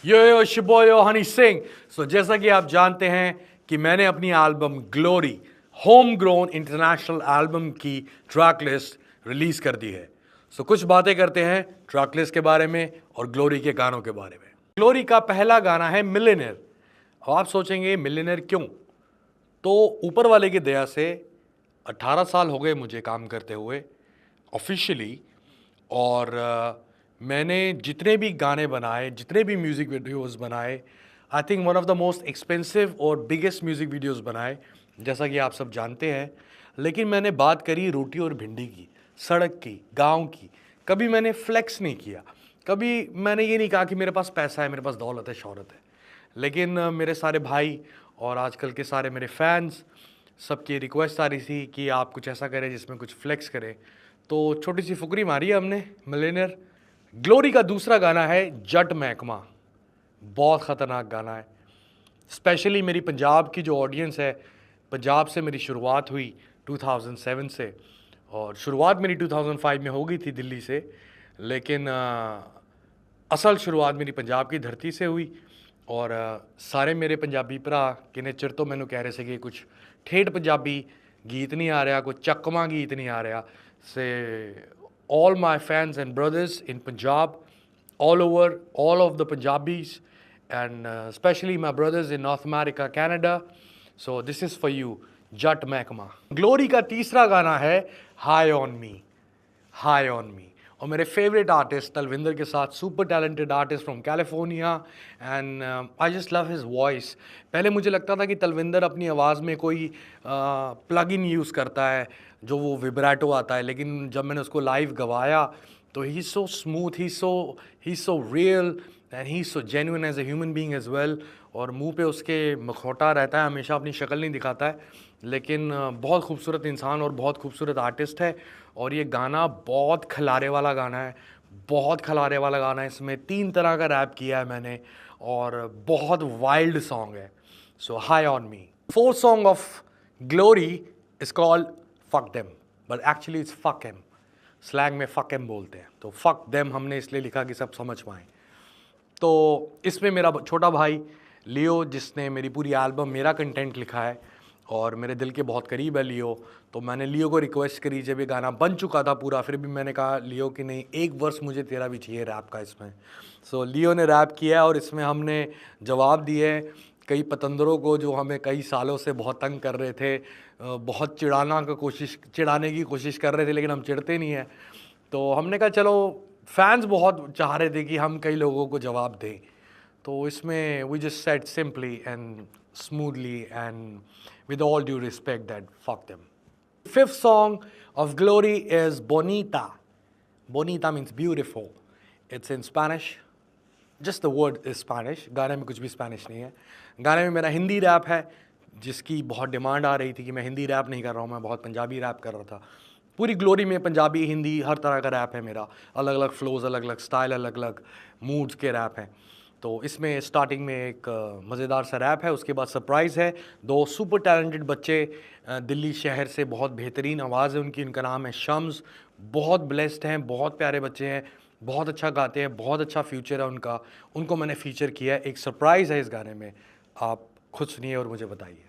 यो शिबोयो हनी सिंह। सो जैसा कि आप जानते हैं कि मैंने अपनी album glory home grown international album की ट्रैक लिस्ट रिलीज कर दी है। सो कुछ बातें करते हैं ट्रैक लिस्ट के बारे में और ग्लोरी के गानों के बारे में। ग्लोरी का पहला गाना है मिलियनेयर। आप सोचेंगे मिलियनेयर क्यों? तो ऊपर वाले की दया से 18 साल हो गए मुझे काम करते हुए ऑफिशियली, और मैंने जितने भी गाने बनाए, जितने भी म्यूज़िक वीडियोस बनाए, I think one of the most expensive और बिगेस्ट म्यूज़िक वीडियोस बनाए, जैसा कि आप सब जानते हैं। लेकिन मैंने बात करी रोटी और भिंडी की, सड़क की, गांव की। कभी मैंने फ्लेक्स नहीं किया, कभी मैंने ये नहीं कहा कि मेरे पास पैसा है, मेरे पास दौलत है, शोहरत है। लेकिन मेरे सारे भाई और आजकल के सारे मेरे फैंस, सबकी रिक्वेस्ट आ रही थी कि आप कुछ ऐसा करें जिसमें कुछ फ्लेक्स करें। तो छोटी सी फुकरी मारी है हमने, मिलियनेयर। ग्लोरी का दूसरा गाना है जट महकमा। बहुत ख़तरनाक गाना है। स्पेशली मेरी पंजाब की जो ऑडियंस है, पंजाब से मेरी शुरुआत हुई 2007 से, और शुरुआत मेरी 2005 में हो गई थी दिल्ली से, लेकिन असल शुरुआत मेरी पंजाब की धरती से हुई। और सारे मेरे पंजाबी भरा किन्ने चिर तो मैनू कह रहे थे कि कुछ ठेठ पंजाबी गीत नहीं आ रहा, कोई चकमा गीत नहीं आ रहा से। all my fans and brothers in Punjab, all over, all of the Punjabis, and especially my brothers in North America, Canada. So this is for you, Jat Mehkama. Glory का तीसरा गाना है High on Me, High on Me. और मेरे favourite artist Talwinder के साथ, super talented artist from California, and I just love his voice. पहले मुझे लगता था कि तलविंदर अपनी आवाज़ में कोई प्लग इन यूज़ करता है जो वो विब्राटो आता है, लेकिन जब मैंने उसको लाइव गवाया तो he so smooth, he so real, and he so genuine as a human being as well. और मुंह पे उसके मखौटा रहता है, हमेशा अपनी शक्ल नहीं दिखाता है, लेकिन बहुत खूबसूरत इंसान और बहुत खूबसूरत आर्टिस्ट है। और ये गाना बहुत खलारे वाला गाना है, बहुत खलारे वाला गाना है। इसमें 3 तरह का रैप किया है मैंने, और बहुत वाइल्ड सॉन्ग है। So high on me. Fourth song of glory is called fuck them, but actually it's fuck him. Slang में फक हिम बोलते हैं, तो फक देम हमने इसलिए लिखा कि सब समझ पाएँ। तो इसमें मेरा छोटा भाई लियो, जिसने मेरी पूरी एल्बम, मेरा कंटेंट लिखा है और मेरे दिल के बहुत करीब है लियो, तो मैंने लियो को रिक्वेस्ट करी जब ये गाना बन चुका था पूरा, फिर भी मैंने कहा लियो कि नहीं, एक वर्स मुझे तेरा भी चाहिए रैप का इसमें। सो लियो ने रैप किया और इसमें हमने जवाब दिए कई पतंदरों को जो हमें कई सालों से बहुत तंग कर रहे थे, बहुत चिढ़ाने की कोशिश कर रहे थे, लेकिन हम चिढ़ते नहीं हैं। तो हमने कहा चलो, फैंस बहुत चाह रहे थे कि हम कई लोगों को जवाब दें, तो इसमें we just said simply and smoothly and with all due respect that fuck them. Fifth song of Glory is Bonita. Bonita means beautiful. It's in Spanish. Just the word is Spanish. गाने में कुछ भी Spanish नहीं है। गाने में मेरा Hindi rap है, जिसकी बहुत डिमांड आ रही थी कि मैं हिंदी रैप नहीं कर रहा हूँ, मैं बहुत पंजाबी रैप कर रहा था। पूरी ग्लोरी में पंजाबी, हिंदी, हर तरह का रैप है मेरा। अलग अलग फ्लोज, अलग अलग स्टाइल, अलग अलग मूड्स के रैप हैं। तो इसमें स्टार्टिंग में एक मज़ेदार सा रैप है, उसके बाद सरप्राइज़ है। 2 सुपर टैलेंटेड बच्चे दिल्ली शहर से, बहुत बेहतरीन आवाज़ है उनकी, उनका नाम है शम्स। बहुत ब्लेस्ड हैं, बहुत प्यारे बच्चे हैं, बहुत अच्छा गाते हैं, बहुत अच्छा फ्यूचर है उनका। उनको मैंने फ़ीचर किया है, एक सरप्राइज़ है इस गाने में, आप खुद सुनिए और मुझे बताइए।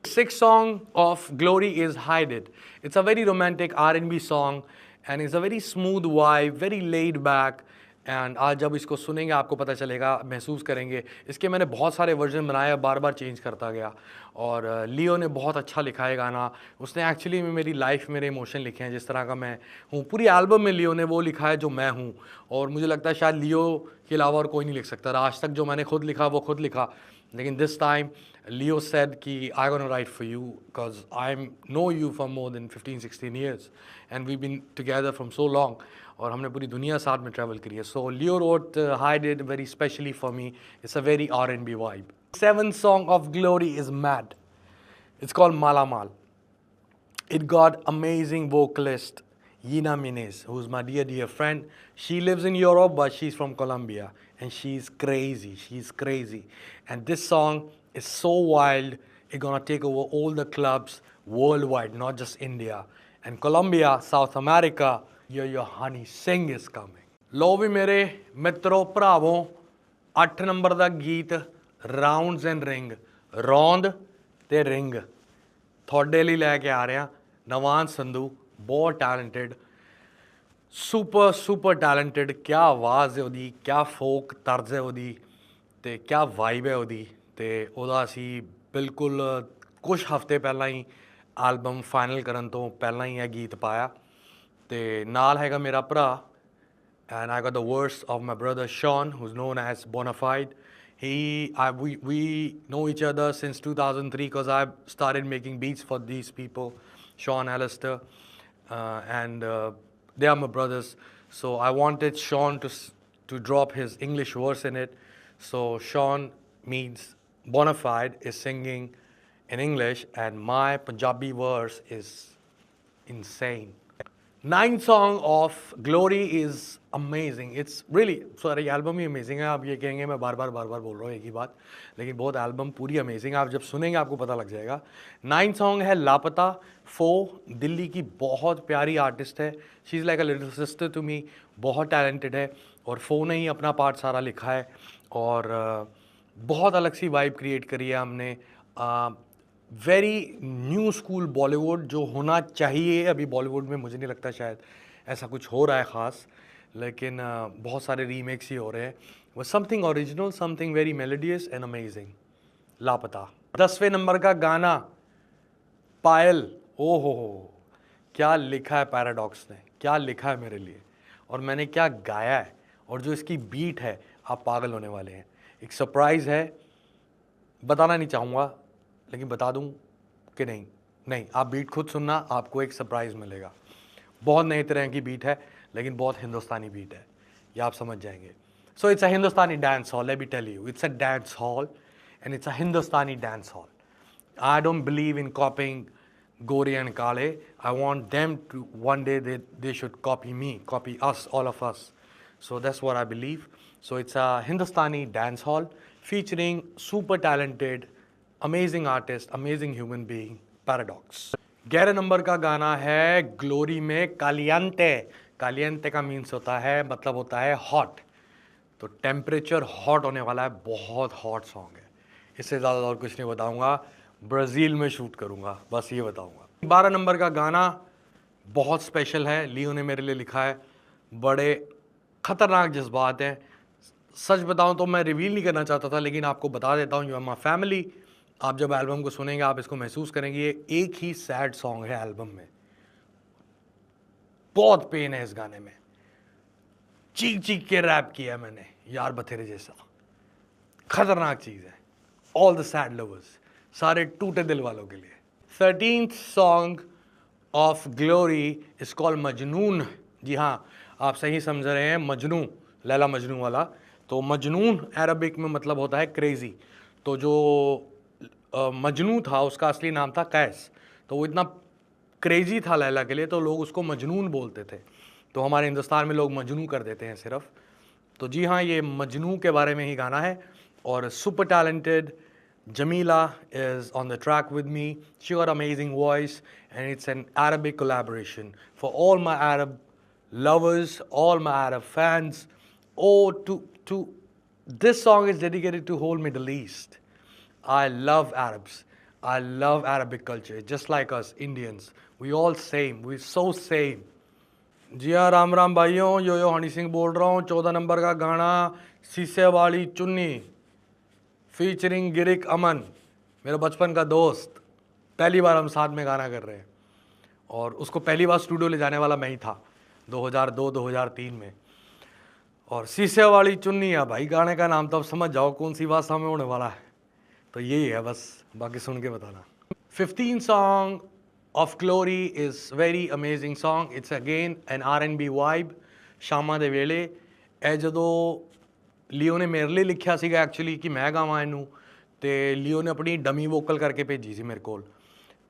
Sixth song of Glory is Hide It. It's a very romantic R&B song and it's a very smooth vibe, very laid back. And आज जब इसको सुनेंगे आपको पता चलेगा, महसूस करेंगे। इसके मैंने बहुत सारे वर्जन बनाए, बार बार चेंज करता गया। और लियो ने बहुत अच्छा लिखा है गाना। उसने एक्चुअली में मेरी लाइफ, मेरे इमोशन लिखे हैं, जिस तरह का मैं हूँ। पूरी एल्बम में लियो ने वो लिखा है जो मैं हूँ, और मुझे लगता है शायद लियो के अलावा और कोई नहीं लिख सकता। आज तक जो मैंने खुद लिखा वो खुद लिखा, लेकिन दिस टाइम लियो सेड कि I gonna write for you because I know you for more than 15-16 years and we been together from so long, और हमने पूरी दुनिया साथ में ट्रैवल करी है। So Leo wrote hide it very specially for me. It's a very R&B vibe. Seventh song of Glory is Mad. It's called Mala Mal. It got amazing vocalist Yina Minez, who's my dear friend. She lives in Europe, but she's from Colombia, and she's crazy. She's crazy. And this song is so wild, it's gonna take over all the clubs worldwide, not just India. And Colombia, South America, your Honey Singh is coming. लो भी मेरे मित्रों, भरावों, 8 number ਦਾ ਗੀਤ rounds and ring, ਰੌਂਦ ਤੇ ring ਤੁਹਾਡੇ ਲਈ ਲੈ ਕੇ ਆ ਰਿਹਾ ਨਵਾਨ ਸੰਧੂ, ਬਹੁਤ ਟੈਲੈਂਟਡ, ਸੁਪਰ ਟੈਲੈਂਟਡ। क्या आवाज़ है ਉਹਦੀ, क्या फोक तर्ज है ਉਹਦੀ ਤੇ क्या ਵਾਈਬ ਹੈ ਉਹਦੀ। ਤੇ ਉਹਦਾ ਅਸੀਂ ਬਿਲਕੁਲ ਕੁਝ ਹਫ਼ਤੇ ਪਹਿਲਾਂ ਹੀ ਐਲਬਮ ਫਾਈਨਲ ਕਰਨ ਤੋਂ ਪਹਿਲਾਂ ਹੀ ਇਹ ਗੀਤ ਪਾਇਆ। ਤੇ ਨਾਲ ਹੈਗਾ ਮੇਰਾ ਭਰਾ, and I got the verse of my brother Sean, who's known as Bonafide. We know each other since 2003 because I started making beats for these people, Sean, Alistair, and they are my brothers. So I wanted Sean to drop his English verse in it. So Sean means Bonafide is singing in English, and my Punjabi verse is insane. Ninth song of Glory is amazing. It's really, sorry, album he amazing है। आप ये कहेंगे मैं बार बार बोल रहा हूँ एक ही बात, लेकिन बहुत एल्बम पूरी अमेजिंग है। आप जब सुनेंगे आपको पता लग जाएगा। नाइन्थ सॉन्ग है लापता। फो दिल्ली की बहुत प्यारी आर्टिस्ट है, she is like a little sister to me, बहुत टैलेंटेड है। और फो ने ही अपना पार्ट सारा लिखा है और बहुत अलग सी वाइब क्रिएट करी है हमने। वेरी न्यू स्कूल बॉलीवुड जो होना चाहिए अभी बॉलीवुड में, मुझे नहीं लगता शायद ऐसा कुछ हो रहा है ख़ास, लेकिन बहुत सारे रीमेक्स ही हो रहे हैं। वो something original, something very melodious and amazing. लापता। 10वें नंबर का गाना पायल। ओ हो, क्या लिखा है पैराडॉक्स ने, क्या लिखा है मेरे लिए, और मैंने क्या गाया है, और जो इसकी बीट है आप पागल होने वाले हैं। एक सरप्राइज़ है, बताना नहीं चाहूँगा लेकिन बता दूं कि नहीं आप बीट खुद सुनना, आपको एक सरप्राइज़ मिलेगा। बहुत नए तरह की बीट है लेकिन बहुत हिंदुस्तानी बीट है, ये आप समझ जाएंगे। So it's a Hindustani dance hall, let me tell you, it's a dance hall and it's a Hindustani dance hall. I don't believe in copying Gori and Kale. I want them to one day they should copy me, copy us, all of us. So that's what I believe. So it's a Hindustani dance hall featuring super talented, amazing artist, amazing human being, Paradox. 11 number का गाना है glory में कालियंते। कालियंते का means होता है, मतलब होता है हॉट। तो टेम्परेचर हॉट होने वाला है, बहुत हॉट सॉन्ग है। इससे ज़्यादा और कुछ नहीं बताऊंगा, ब्राज़ील में शूट करूंगा, बस ये बताऊंगा। 12 नंबर का गाना बहुत स्पेशल है, लियो ने मेरे लिए लिखा है। बड़े ख़तरनाक जज्बात हैं, सच बताऊं तो मैं रिवील नहीं करना चाहता था लेकिन आपको बता देता हूं, यू आर माई फैमिली। आप जब एल्बम को सुनेंगे आप इसको महसूस करेंगे। एक ही सैड सॉन्ग है एल्बम में, बहुत पेन है इस गाने में, चीख चीख के रैप किया मैंने यार बथेरे जैसा, खतरनाक चीज़ है। ऑल द सैड लवर्स, सारे टूटे दिल वालों के लिए। 13th song of glory is called Majnoon. जी हाँ, आप सही समझ रहे हैं, मजनू, लैला मजनू वाला। तो मजनून अरबिक में मतलब होता है क्रेज़ी। तो जो मजनू था उसका असली नाम था कैस, तो वो इतना क्रेज़ी था लैला के लिए तो लोग उसको मजनून बोलते थे। तो हमारे हिंदुस्तान में लोग मजनू कर देते हैं सिर्फ। तो जी हाँ, ये मजनू के बारे में ही गाना है। और super talented Jamila is on the track with me. She got amazing voice and it's an Arabic collaboration. For all my Arab lovers, all my Arab fans, this song is dedicated to whole Middle East. I love Arabs. I love Arabic culture. Just like us Indians, we all same. We so same. जी हाँ, राम राम भाइयों, यो हनी सिंह बोल रहा हूँ। 14 number का गाना शीशे वाली चुन्नी फीचरिंग गिरिक अमन, मेरा बचपन का दोस्त। पहली बार हम साथ में गाना कर रहे हैं और उसको पहली बार स्टूडियो ले जाने वाला मैं ही था 2002-2003 में। और शीशे वाली चुन्नी है भाई गाने का नाम, तो अब समझ जाओ कौन सी बात सामने होने वाला है। तो यही है बस, बाकी सुन के बताना। 15th song of glory is very amazing song. It's again an R&B vibe. शामा दे वेले ए जदों लियो ने मेरे लिए लिखा सीगा एक्चुअली कि मैं गावां इनू, ਤੇ ਲਿਓ ਨੇ ਆਪਣੀ ਡਮੀ ਵੋਕਲ ਕਰਕੇ ਭੇਜੀ ਸੀ ਮੇਰੇ ਕੋਲ।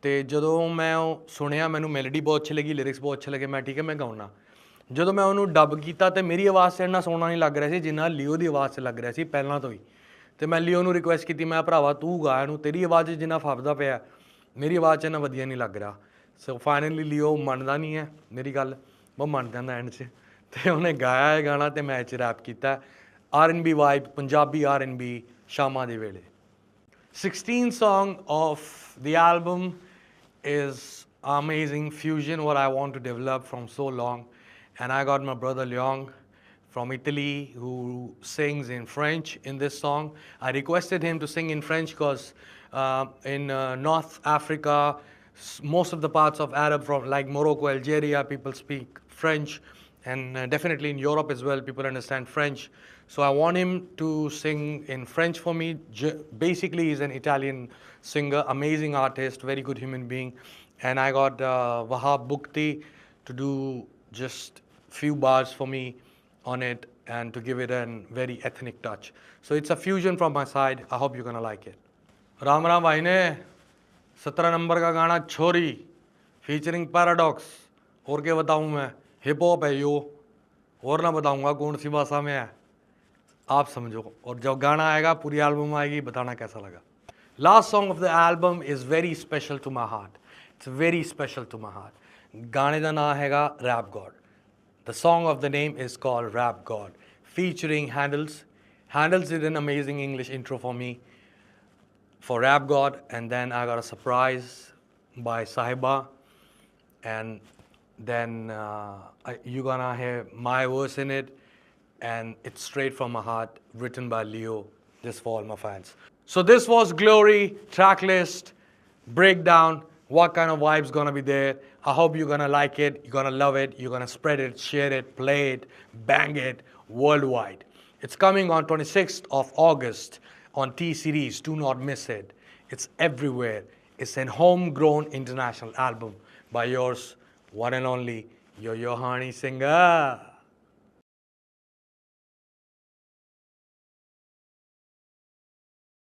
ਤੇ ਜਦੋਂ ਮੈਂ ਉਹ ਸੁਣਿਆ ਮੈਨੂੰ ਮੈਲੋਡੀ ਬਹੁਤ ਅੱਛੀ ਲੱਗੀ, ਲਿਰਿਕਸ ਬਹੁਤ ਅੱਛੇ ਲੱਗੇ, ਮੈਂ ਠੀਕ ਹੈ ਮੈਂ ਗਾਉਣਾ। ਜਦੋਂ ਮੈਂ ਉਹਨੂੰ ਡੱਬ ਕੀਤਾ ਤੇ ਮੇਰੀ ਆਵਾਜ਼ 'ਚ ਇੰਨਾ ਸੋਹਣਾ ਨਹੀਂ ਲੱਗ ਰਿਹਾ ਸੀ ਜਿੰਨਾ ਲਿਓ ਦੀ ਆਵਾਜ਼ 'ਚ ਲੱਗ ਰਿਹਾ ਸੀ ਪਹਿਲਾਂ ਤੋਂ ਹੀ। ਤੇ ਮੈਂ ਲਿਓ ਨੂੰ ਰਿਕੁਐਸਟ ਕੀਤੀ, ਮੈਂ ਭਰਾਵਾ ਤੂੰ ਗਾ ਇਹਨੂੰ, ਤੇਰੀ ਆਵਾਜ਼ 'ਚ ਜਿੰਨਾ ਫੱਬਦਾ ਪਿਆ ਮੇਰੀ ਆਵਾਜ਼ 'ਚ ਇੰਨਾ ਵਧੀਆ ਨਹੀਂ ਲੱਗ ਰਿਹਾ। ਸੋ ਫਾਈਨਲੀ ਲਿਓ ਮੰਨਦਾ ਨਹੀਂ ਹੈ ਮੇਰੀ ਗੱਲ, ਉਹ ਮੰਨ ਜਾਂਦਾ ਐਂਡ 'ਚ, ਤੇ ਉਹਨੇ ਗਾਇਆ ਇਹ ਗਾਣਾ ਤੇ ਮੈਂ 'ਚ ਰੈਪ ਕੀਤਾ। R&B vibe, Punjabi R&B, Shama de Vele. 16th song of the album is amazing fusion, what I want to develop from so long. And I got my brother Leong from Italy who sings in French in this song. I requested him to sing in French because in North Africa, most of the parts of Arab from like Morocco, Algeria, people speak French, and definitely in Europe as well, people understand French. So I want him to sing in French for me. Basically, he's an Italian singer, amazing artist, very good human being. And I got Wahab Bukti to do just few bars for me on it and to give it a very ethnic touch. So it's a fusion from my side. I hope you're gonna like it. Ram Ram भाई ने 17 number का गाना छोरी featuring paradox और क्या बताऊं मैं hip hop है यो और ना बताऊंगा कौन सी भाषा में है आप समझो और जब गाना आएगा पूरी एल्बम आएगी बताना कैसा लगा last song of the album is very special to my heart it's very special to my heart गाने का नाम हैगा rap god the song of the name is called rap god featuring handles did an amazing English intro for me for Rap God, and then I got a surprise by Sahiba, and then you're gonna hear my verse in it, and it's straight from my heart, written by Leo, just for all my fans. So this was Glory, track list, breakdown, what kind of vibes gonna be there. I hope you're gonna like it, you're gonna love it, you're gonna spread it, share it, play it, bang it worldwide. It's coming on 26th of August on T-Series. Do not miss it. It's everywhere. It's an homegrown international album by yours, one and only, Yo Hani Singer.